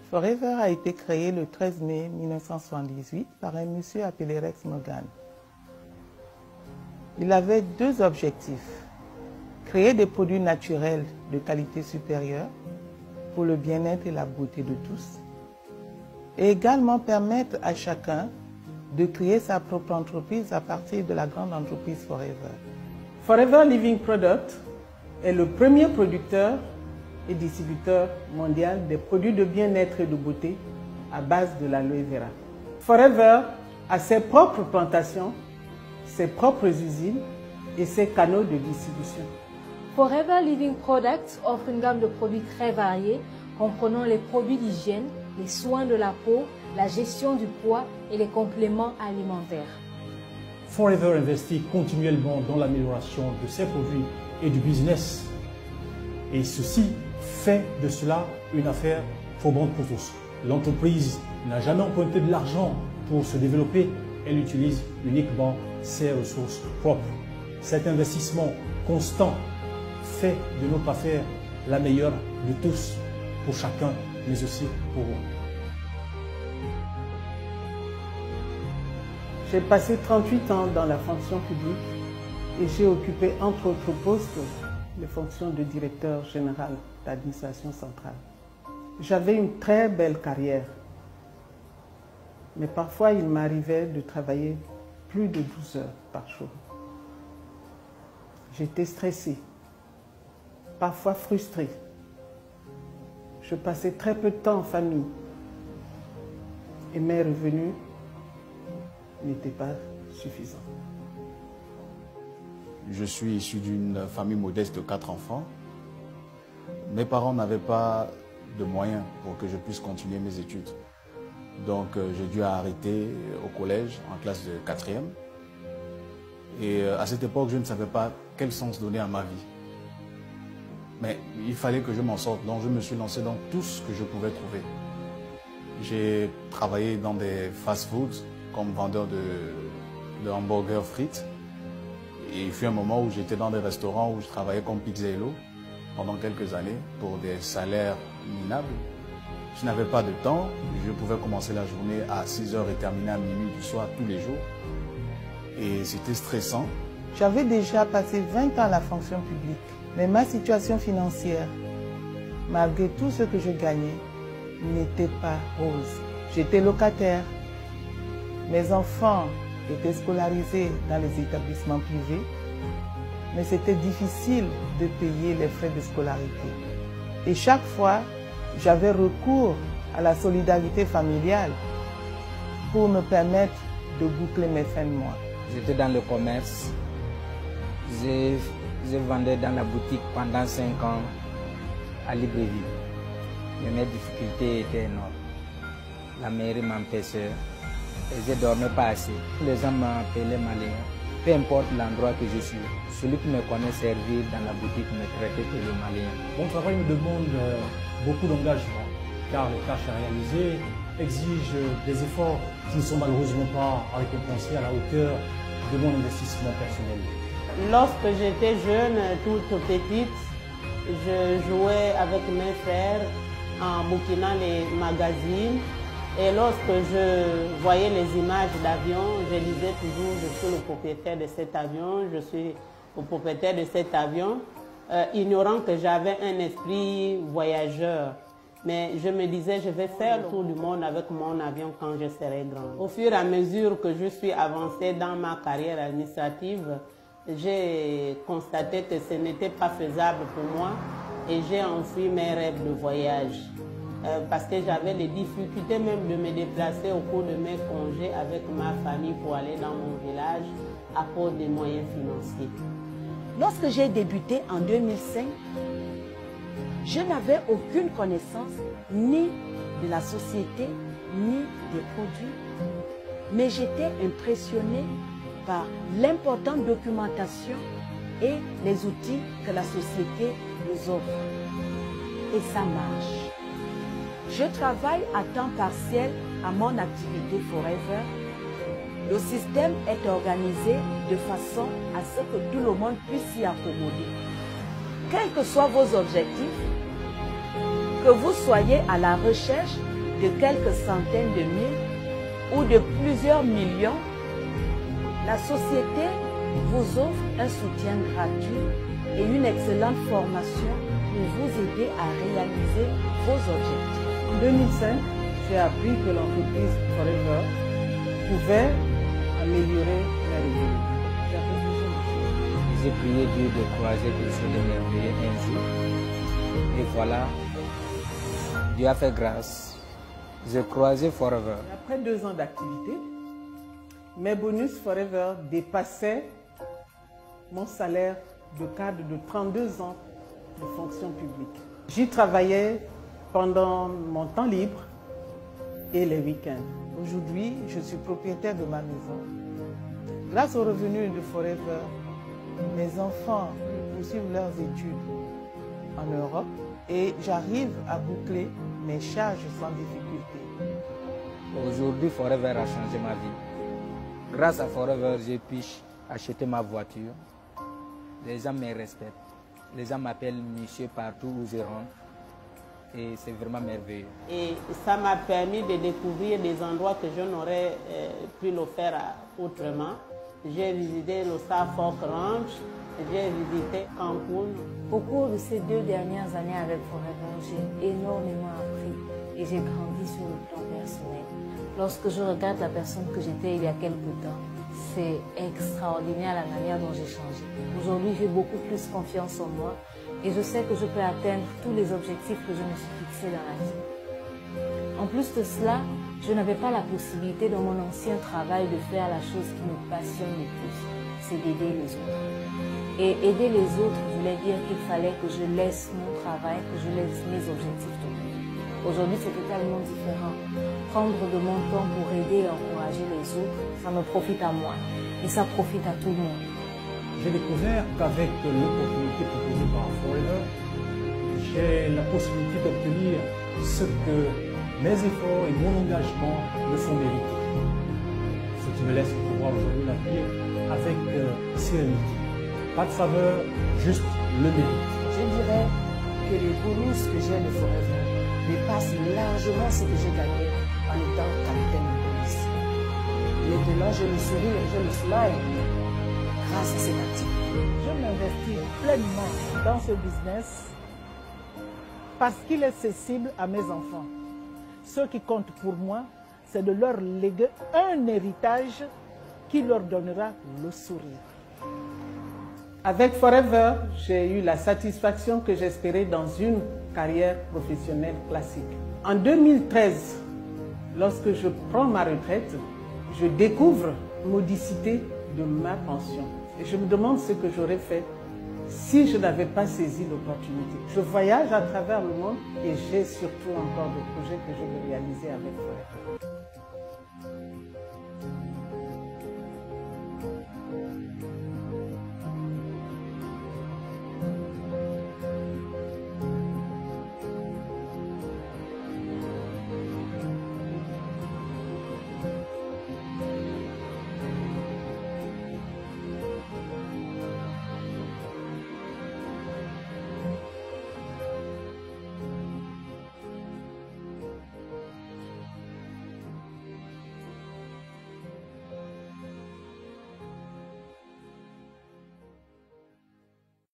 Forever a été créé le 13 mai 1978 par un monsieur appelé Rex Morgan. Il avait deux objectifs: créer des produits naturels de qualité supérieure pour le bien-être et la beauté de tous, et également permettre à chacun de créer sa propre entreprise à partir de la grande entreprise Forever. Forever Living Product est le premier producteur et distributeur mondial des produits de bien-être et de beauté à base de l'aloe vera. Forever a ses propres plantations, ses propres usines et ses canaux de distribution. Forever Living Products offre une gamme de produits très variés comprenant les produits d'hygiène, les soins de la peau, la gestion du poids et les compléments alimentaires. Forever investit continuellement dans l'amélioration de ses produits et du business. Et ceci fait de cela une affaire probante pour tous. L'entreprise n'a jamais emprunté de l'argent pour se développer, elle utilise uniquement ses ressources propres. Cet investissement constant fait de notre affaire la meilleure de tous, pour chacun, mais aussi pour nous. J'ai passé 38 ans dans la fonction publique et j'ai occupé entre autres postes les fonctions de directeur général d'administration centrale. J'avais une très belle carrière, mais parfois il m'arrivait de travailler plus de 12 heures par jour. J'étais stressée, parfois frustrée. Je passais très peu de temps en famille et mes revenus n'étaient pas suffisants. Je suis issu d'une famille modeste de 4 enfants. Mes parents n'avaient pas de moyens pour que je puisse continuer mes études. Donc j'ai dû arrêter au collège en classe de 4e. Et à cette époque, je ne savais pas quel sens donner à ma vie. Mais il fallait que je m'en sorte, donc je me suis lancé dans tout ce que je pouvais trouver. J'ai travaillé dans des fast-foods comme vendeur de hamburgers frites. Et il fut un moment où j'étais dans des restaurants où je travaillais comme pizzaïolo pendant quelques années pour des salaires minables. Je n'avais pas de temps, je pouvais commencer la journée à 6 h et terminer à minuit du soir tous les jours. Et c'était stressant. J'avais déjà passé 20 ans à la fonction publique, mais ma situation financière, malgré tout ce que je gagnais, n'était pas rose. J'étais locataire. Mes enfants étaient scolarisés dans les établissements privés, mais c'était difficile de payer les frais de scolarité. Et chaque fois, j'avais recours à la solidarité familiale pour me permettre de boucler mes fins de mois. J'étais dans le commerce, je vendais dans la boutique pendant 5 ans à Libreville. Mais mes difficultés étaient énormes. La mairie m'empêchait et je ne dormais pas assez. Les gens m'appelaient malien. Peu importe l'endroit que je suis, celui qui me connaît servir dans la boutique me traitait que le malien. Mon travail me demande beaucoup d'engagement, car les tâches à réaliser exigent des efforts qui ne sont malheureusement pas récompensés à la hauteur de mon investissement personnel. Lorsque j'étais jeune, toute petite, je jouais avec mes frères en bouquinant les magazines. Et lorsque je voyais les images d'avions, je disais toujours, je suis le propriétaire de cet avion, je suis le propriétaire de cet avion, ignorant que j'avais un esprit voyageur. Mais je me disais, je vais faire le tour du monde avec mon avion quand je serai grand. Au fur et à mesure que je suis avancée dans ma carrière administrative, j'ai constaté que ce n'était pas faisable pour moi et j'ai enfui mes rêves de voyage. Parce que j'avais des difficultés même de me déplacer au cours de mes congés avec ma famille pour aller dans mon village à cause des moyens financiers. Lorsque j'ai débuté en 2005, je n'avais aucune connaissance ni de la société, ni des produits, mais j'étais impressionnée par l'importante documentation et les outils que la société nous offre. Et ça marche. Je travaille à temps partiel à mon activité Forever. Le système est organisé de façon à ce que tout le monde puisse s'y accommoder. Quels que soient vos objectifs, que vous soyez à la recherche de quelques centaines de mille ou de plusieurs millions, la société vous offre un soutien gratuit et une excellente formation pour vous aider à réaliser vos objectifs. En 2005, j'ai appris que l'entreprise Forever pouvait améliorer la revenus. J'ai prié Dieu de croiser des choses merveilleuses un jour. Et voilà, Dieu a fait grâce. J'ai croisé Forever. Après 2 ans d'activité, mes bonus Forever dépassaient mon salaire de cadre de 32 ans de fonction publique. J'y travaillais pendant mon temps libre et les week-ends. Aujourd'hui, je suis propriétaire de ma maison. Grâce aux revenus de Forever, mes enfants poursuivent leurs études en Europe et j'arrive à boucler mes charges sans difficulté. Aujourd'hui, Forever a changé ma vie. Grâce à Forever, j'ai pu acheter ma voiture. Les gens me respectent. Les gens m'appellent monsieur partout où je rentre. Et c'est vraiment merveilleux. Et ça m'a permis de découvrir des endroits que je n'aurais pu le faire autrement. J'ai visité le Suffolk Ranch, j'ai visité Cancun. Au cours de ces 2 dernières années avec Forever, j'ai énormément appris et j'ai grandi sur le plan personnel. Lorsque je regarde la personne que j'étais il y a quelques temps, c'est extraordinaire la manière dont j'ai changé. Aujourd'hui, j'ai beaucoup plus confiance en moi et je sais que je peux atteindre tous les objectifs que je me suis fixés dans la vie. En plus de cela, je n'avais pas la possibilité dans mon ancien travail de faire la chose qui me passionne le plus, c'est d'aider les autres. Et aider les autres voulait dire qu'il fallait que je laisse mon travail, que je laisse mes objectifs de vie. Aujourd'hui, c'est totalement différent. Prendre de mon temps pour aider et encourager les autres, ça me profite à moi et ça profite à tout le monde. J'ai découvert qu'avec l'opportunité proposée par Forever, j'ai la possibilité d'obtenir ce que mes efforts et mon engagement me font mériter. Ce qui me laisse pouvoir aujourd'hui la vivre avec sérénité. Pas de faveur, juste le mérite. Je dirais que les bonus que j'ai de Forever dépassent largement ce que j'ai gagné en étant capitaine de police. Maintenant, je me souris et je me smile grâce à cette activité. Je m'investis pleinement dans ce business parce qu'il est accessible à mes enfants. Ce qui compte pour moi, c'est de leur léguer un héritage qui leur donnera le sourire. Avec Forever, j'ai eu la satisfaction que j'espérais dans une carrière professionnelle classique. En 2013, lorsque je prends ma retraite, je découvre modicité de ma pension. Et je me demande ce que j'aurais fait si je n'avais pas saisi l'opportunité. Je voyage à travers le monde et j'ai surtout encore des projets que je veux réaliser avec Forever.